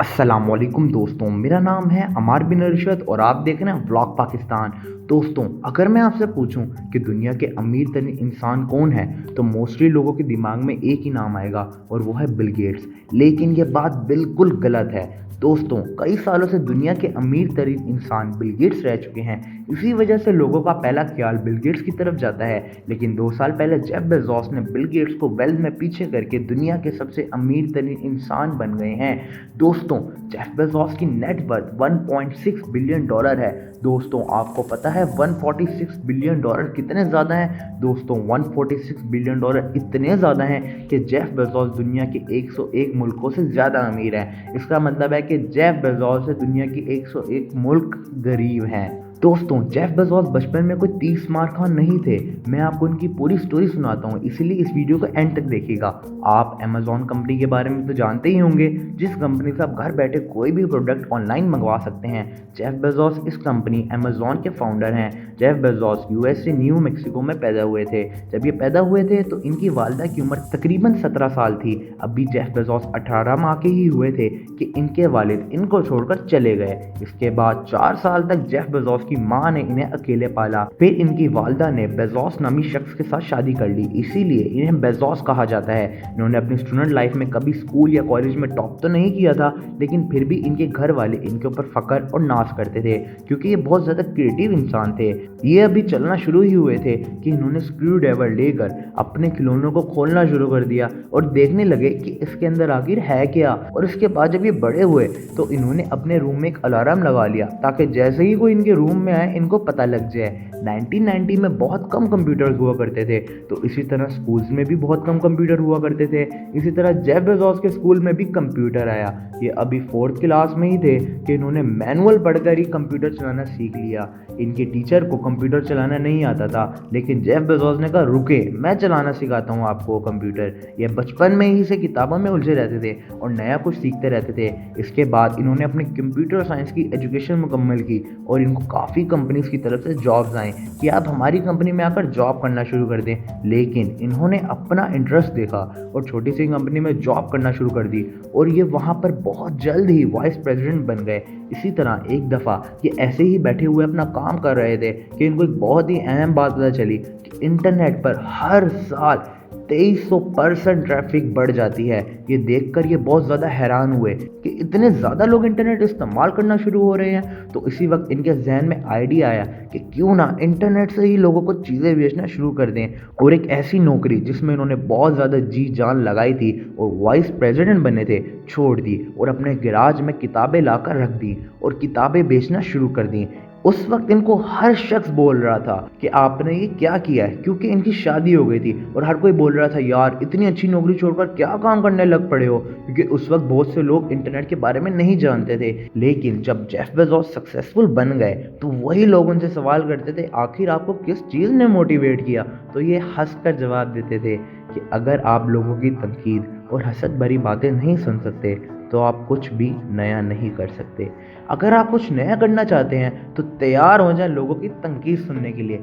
अस्सलामुअलैकुम दोस्तों, मेरा नाम है अमार बिन अरशद और आप देख रहे हैं व्लॉग पाकिस्तान। दोस्तों, अगर मैं आपसे पूछूं कि दुनिया के अमीर तरीन इंसान कौन है तो मोस्टली लोगों के दिमाग में एक ही नाम आएगा और वो है बिल गेट्स। लेकिन ये बात बिल्कुल गलत है। दोस्तों, कई सालों से दुनिया के अमीर तरीन इंसान बिल गेट्स रह चुके हैं। इसी वजह से लोगों का पहला ख्याल बिल गेट्स की तरफ जाता है। लेकिन 2 साल पहले जेफ बेजोस ने बिल गेट्स को वेल्थ में पीछे करके दुनिया के सबसे अमीर तरीन इंसान बन गए हैं। दोस्तों, जेफ बेजोस की नेट वर्थ 1.6 बिलियन डॉलर है। दोस्तों, आपको पता है 146 बिलियन डॉलर कितने ज़्यादा हैं? दोस्तों, 146 बिलियन डॉलर इतने ज़्यादा हैं कि जेफ बेजोस दुनिया के 101 मुल्कों से ज़्यादा अमीर हैं। इसका मतलब है कि जेफ बेजोस से दुनिया के 101 मुल्क गरीब हैं। दोस्तों, जेफ बेजोस बचपन में कोई 30 मार खान नहीं थे। मैं आपको इनकी पूरी स्टोरी सुनाता हूँ, इसलिए इस वीडियो को एंड तक देखिएगा। आप अमेजोन कंपनी के बारे में तो जानते ही होंगे, जिस कंपनी से आप घर बैठे कोई भी प्रोडक्ट ऑनलाइन मंगवा सकते हैं। जेफ बेजोस इस कंपनी अमेजोन के फाउंडर हैं। Jeff Bezos USA new Mexico में पैदा हुए थे। जब ये पैदा हुए थे तो इनकी वालदा की उम्र तकरीबन 17 साल थी। अभी जेफ बेजोस 18 माह के ही हुए थे कि इनके वालिद इनको छोड़कर चले गए। इसके बाद 4 साल तक जेफ बेजोस की मां ने इन्हें अकेले पाला। फिर इनकी वालदा ने बेजोस नामी शख्स के साथ शादी कर ली, इसीलिए इन्हें बेजोस कहा जाता है। इन्होंने अपनी स्टूडेंट लाइफ में कभी स्कूल या कॉलेज में टॉप तो नहीं किया था, लेकिन फिर भी इनके घर वाले इनके ऊपर फख्र और नाज करते थे क्योंकि ये बहुत ज़्यादा क्रिएटिव इंसान थे। ये अभी चलना शुरू ही हुए थे कि इन्होंने स्क्रू ड्राइवर लेकर अपने खिलौनों को खोलना शुरू कर दिया और देखने लगे कि इसके अंदर आखिर है क्या। और इसके बाद जब ये बड़े हुए तो इन्होंने अपने रूम में एक अलार्म लगा लिया ताकि जैसे ही कोई इनके रूम में आए इनको पता लग जाए। 1990 में बहुत कम कंप्यूटर्स हुआ करते थे, तो इसी तरह स्कूल्स में भी बहुत कम कंप्यूटर हुआ करते थे। इसी तरह जेफ बेजोस के स्कूल में भी कंप्यूटर आया। ये अभी 4th क्लास में ही थे कि इन्होंने मैनुअल पढ़कर ही कंप्यूटर चलाना सीख लिया। इनके टीचर को कंप्यूटर चलाना नहीं आता था, लेकिन जेफ बेजोस ने कहा रुके, मैं चलाना सिखाता हूँ आपको कंप्यूटर। ये बचपन में ही से किताबों में उलझे रहते थे और नया कुछ सीखते रहते थे। इसके बाद इन्होंने अपने कंप्यूटर साइंस की एजुकेशन मुकम्मल की और इनको काफ़ी कंपनीज की तरफ से जॉब्स आए कि आप हमारी कंपनी में आकर जॉब करना शुरू कर दें। लेकिन इन्होंने अपना इंटरेस्ट देखा और छोटी सी कंपनी में जॉब करना शुरू कर दी और ये वहाँ पर बहुत जल्द ही वाइस प्रेसिडेंट बन गए। इसी तरह एक दफ़ा ये ऐसे ही बैठे हुए अपना काम कर रहे थे कि इनको एक बहुत ही अहम बात पता चली कि इंटरनेट पर हर साल 2300% ट्रैफिक बढ़ जाती है। ये देखकर ये बहुत ज़्यादा हैरान हुए कि इतने ज़्यादा लोग इंटरनेट इस्तेमाल करना शुरू हो रहे हैं। तो इसी वक्त इनके जहन में आइडिया आया कि क्यों ना इंटरनेट से ही लोगों को चीज़ें बेचना शुरू कर दें। और एक ऐसी नौकरी जिसमें इन्होंने बहुत ज़्यादा जी जान लगाई थी और वाइस प्रेसिडेंट बने थे, छोड़ दी और अपने गैराज में किताबें लाकर रख दी और किताबें बेचना शुरू कर दी। उस वक्त इनको हर शख्स बोल रहा था कि आपने ये क्या किया है, क्योंकि इनकी शादी हो गई थी और हर कोई बोल रहा था यार इतनी अच्छी नौकरी छोड़कर क्या काम करने लग पड़े हो, क्योंकि उस वक्त बहुत से लोग इंटरनेट के बारे में नहीं जानते थे। लेकिन जब जेफ बेजोस सक्सेसफुल बन गए तो वही लोग उनसे सवाल करते थे आखिर आपको किस चीज़ ने मोटिवेट किया, तो ये हंसकर जवाब देते थे कि अगर आप लोगों की तनकीद और हसद भरी बातें नहीं सुन सकते तो आप कुछ भी नया नहीं कर सकते। अगर आप कुछ नया करना चाहते हैं तो तैयार हो जाए लोगों की तनकीद सुनने के लिए।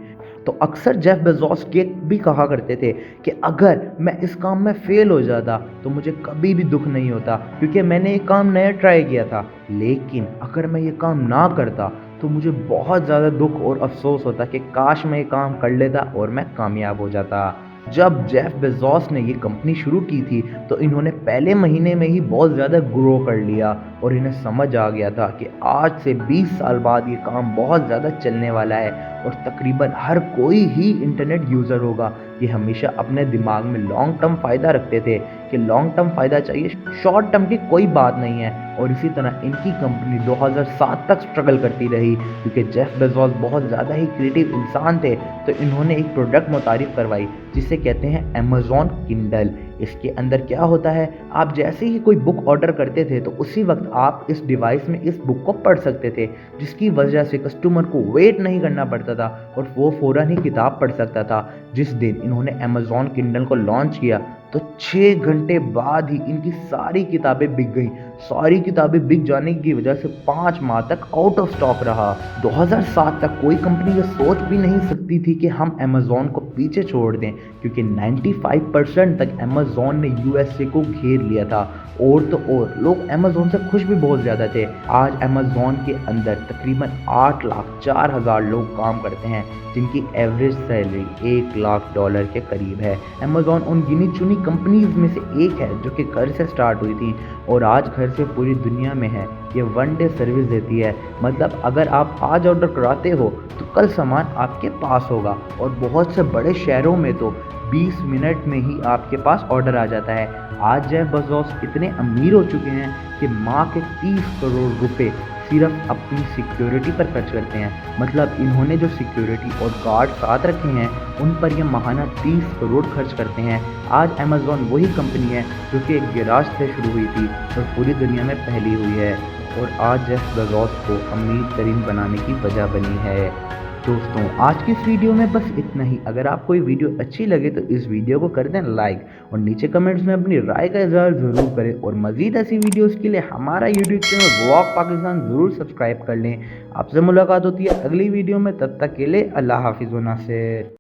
तो अक्सर जेफ बेजोस के भी कहा करते थे कि अगर मैं इस काम में फेल हो जाता तो मुझे कभी भी दुख नहीं होता, क्योंकि मैंने ये काम नया ट्राई किया था। लेकिन अगर मैं ये काम ना करता तो मुझे बहुत ज़्यादा दुख और अफसोस होता कि काश मैं ये काम कर लेता और मैं कामयाब हो जाता। जब जेफ बेजोस ने ये कंपनी शुरू की थी तो इन्होंने पहले महीने में ही बहुत ज़्यादा ग्रो कर लिया और इन्हें समझ आ गया था कि आज से 20 साल बाद ये काम बहुत ज़्यादा चलने वाला है और तकरीबन हर कोई ही इंटरनेट यूज़र होगा। ये हमेशा अपने दिमाग में लॉन्ग टर्म फ़ायदा रखते थे कि लॉन्ग टर्म फ़ायदा चाहिए, शॉर्ट टर्म की कोई बात नहीं है। और इसी तरह इनकी कंपनी 2007 तक स्ट्रगल करती रही क्योंकि जेफ बेजोस बहुत ज़्यादा ही क्रिएटिव इंसान थे। तो इन्होंने एक प्रोडक्ट मुतारिफ करवाई जिसे कहते हैं अमेजोन किंडल। इसके अंदर क्या होता है, आप जैसे ही कोई बुक ऑर्डर करते थे तो उसी वक्त आप इस डिवाइस में इस बुक को पढ़ सकते थे, जिसकी वजह से कस्टमर को वेट नहीं करना पड़ता था और वो फ़ौरन ही किताब पढ़ सकता था। जिस दिन इन्होंने अमेजोन किंडल को लॉन्च किया तो 6 घंटे बाद ही इनकी सारी किताबें बिक गईं। सारी किताबें बिक जाने की वजह से 5 माह तक आउट ऑफ स्टॉक रहा। 2007 तक कोई कंपनी ये सोच भी नहीं सकती सकती थी कि हम अमेज़न को पीछे छोड़ दें, क्योंकि 95% तक अमेज़न ने यूएसए को घेर लिया था। और तो और लोग अमेज़न से खुश भी बहुत ज़्यादा थे। आज अमेज़न के अंदर तकरीबन 8,04,000 लोग काम करते हैं, जिनकी एवरेज सैलरी $1,00,000 के करीब है। अमेज़न उन गिनी चुनी कंपनीज में से एक है जो कि घर से स्टार्ट हुई थी और आज घर से पूरी दुनिया में है। ये वन डे सर्विस देती है, मतलब अगर आप आज ऑर्डर कराते हो तो कल सामान आपके पास होगा। और बहुत से बड़े शहरों में तो 20 मिनट में ही आपके पास ऑर्डर आ जाता है। आज जेफ बेज़ोस इतने अमीर हो चुके हैं कि माह के 30 करोड़ रुपए सिर्फ अपनी सिक्योरिटी पर खर्च करते हैं। मतलब इन्होंने जो सिक्योरिटी और गार्ड साथ रखे हैं उन पर यह माहाना 30 करोड़ खर्च करते हैं। आज अमेज़न वही कंपनी है जो कि एक गैराज से शुरू हुई थी और पूरी दुनिया में फैली हुई है और आज जेफ बेज़ोस को अमीर तरीन बनाने की वजह बनी है। दोस्तों आज की इस वीडियो में बस इतना ही। अगर आपको ये वीडियो अच्छी लगे तो इस वीडियो को कर दें लाइक और नीचे कमेंट्स में अपनी राय का इज़हार ज़रूर करें और मज़ीद ऐसी वीडियोस के लिए हमारा यूट्यूब चैनल व्लॉग पाकिस्तान ज़रूर सब्सक्राइब कर लें। आपसे मुलाकात होती है अगली वीडियो में, तब तक के लिए अल्लाह हाफिज़ व नासिर।